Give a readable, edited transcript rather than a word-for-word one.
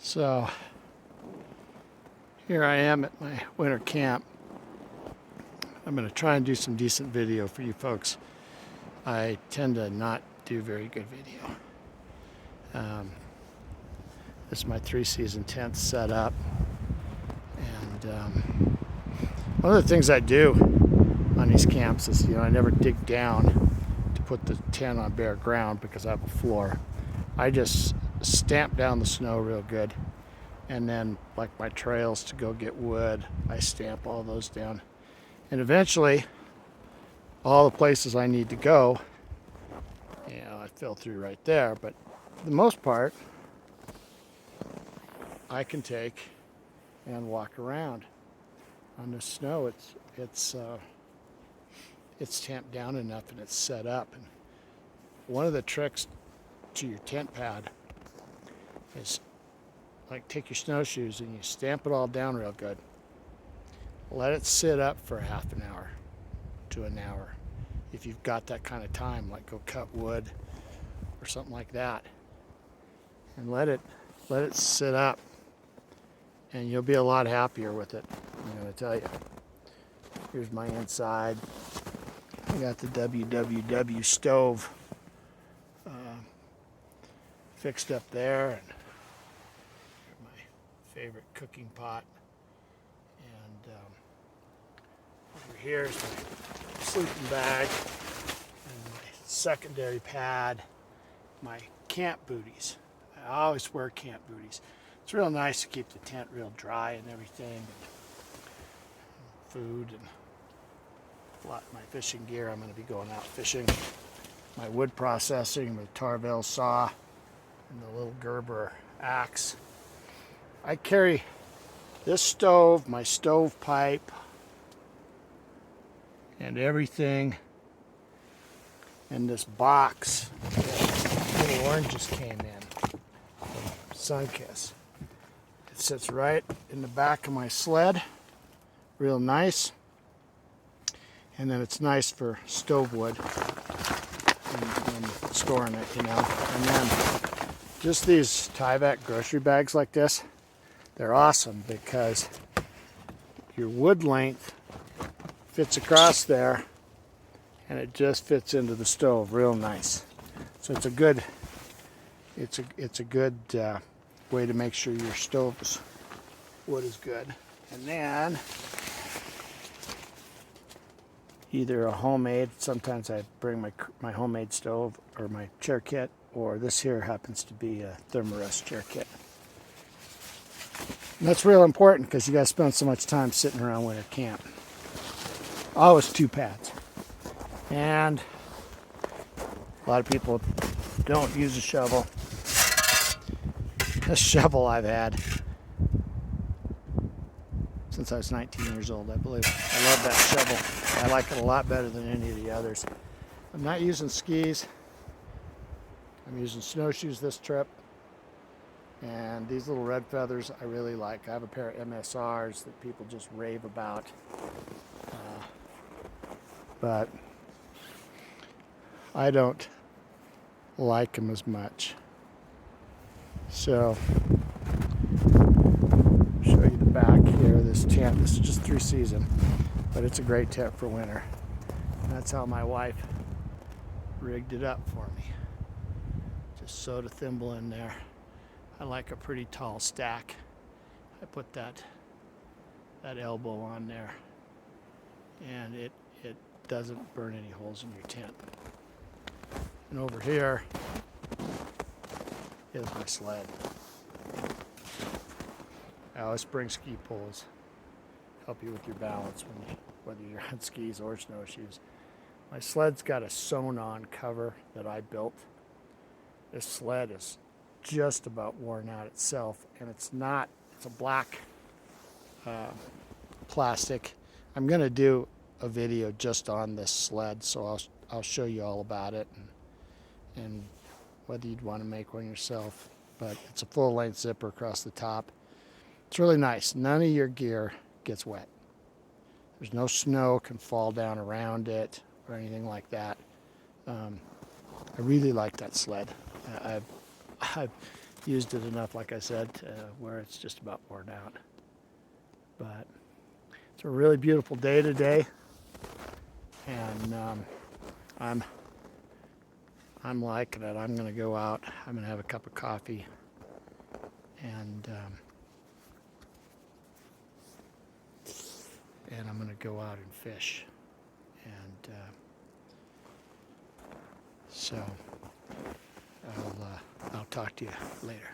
So here I am at my winter camp. I'm going to try and do some decent video for you folks. I tend to not do very good video. This is my 3-season tent set up. And one of the things I do on these camps is, I never dig down to put the tent on bare ground because I have a floor. I just stamp down the snow real good. And then, like my trails to go get wood, I stamp all those down. And eventually, all the places I need to go, I fill through right there. But for the most part, I can take and walk around. On the snow, it's tamped down enough and it's set up. And one of the tricks to your tent pad is, like, take your snowshoes and you stamp it all down real good. Let it sit up for half an hour to an hour. If you've got that kind of time, like go cut wood or something like that. And let it sit up, and you'll be a lot happier with it, I'm gonna tell you. Here's my inside. I got the WWW stove fixed up there, and my favorite cooking pot. And over here is my sleeping bag and my secondary pad, my camp booties. I always wear camp booties. It's real nice to keep the tent real dry and everything, and food and a lot of my fishing gear. I'm going to be going out fishing. My wood processing with Tarvell saw and the little Gerber axe. I carry this stove, my stove pipe, and everything in this box that little oranges came in from Sunkist. It sits right in the back of my sled, real nice. And then it's nice for stove wood and storing it, And then just these Tyvek grocery bags like this, they're awesome because your wood length fits across there and it just fits into the stove real nice. So it's a good way to make sure your stove's wood is good. And then either a homemade, sometimes I bring my homemade stove or my chair kit, or this here happens to be a Thermarest chair kit. And that's real important because you guys spend so much time sitting around winter camp. Always 2 pads. And a lot of people don't use a shovel. This shovel I've had since I was 19 years old, I believe. I love that shovel. I like it a lot better than any of the others. I'm not using skis. I'm using snowshoes this trip. And these little red feathers I really like. I have a pair of MSRs that people just rave about. But I don't like them as much. So, show you the back here of this tent. This is just 3-season, but it's a great tent for winter. And that's how my wife rigged it up for me. Just sewed a thimble in there. I like a pretty tall stack. I put that elbow on there, and it doesn't burn any holes in your tent. And over here is my sled. I always bring ski poles, help you with your balance whether you're on skis or snowshoes. My sled's got a sewn-on cover that I built. This sled is just about worn out itself, and it's a black plastic. I'm going to do a video just on this sled, so I'll show you all about it and whether you'd want to make one yourself. But it's a full-length zipper across the top. It's really nice. None of your gear gets wet. There's no snow can fall down around it or anything like that. I really like that sled. I've used it enough, like I said, where it's just about worn out. But it's a really beautiful day today, and I'm liking it. I'm gonna go out. I'm gonna have a cup of coffee, and I'm gonna go out and fish. And so I'll talk to you later.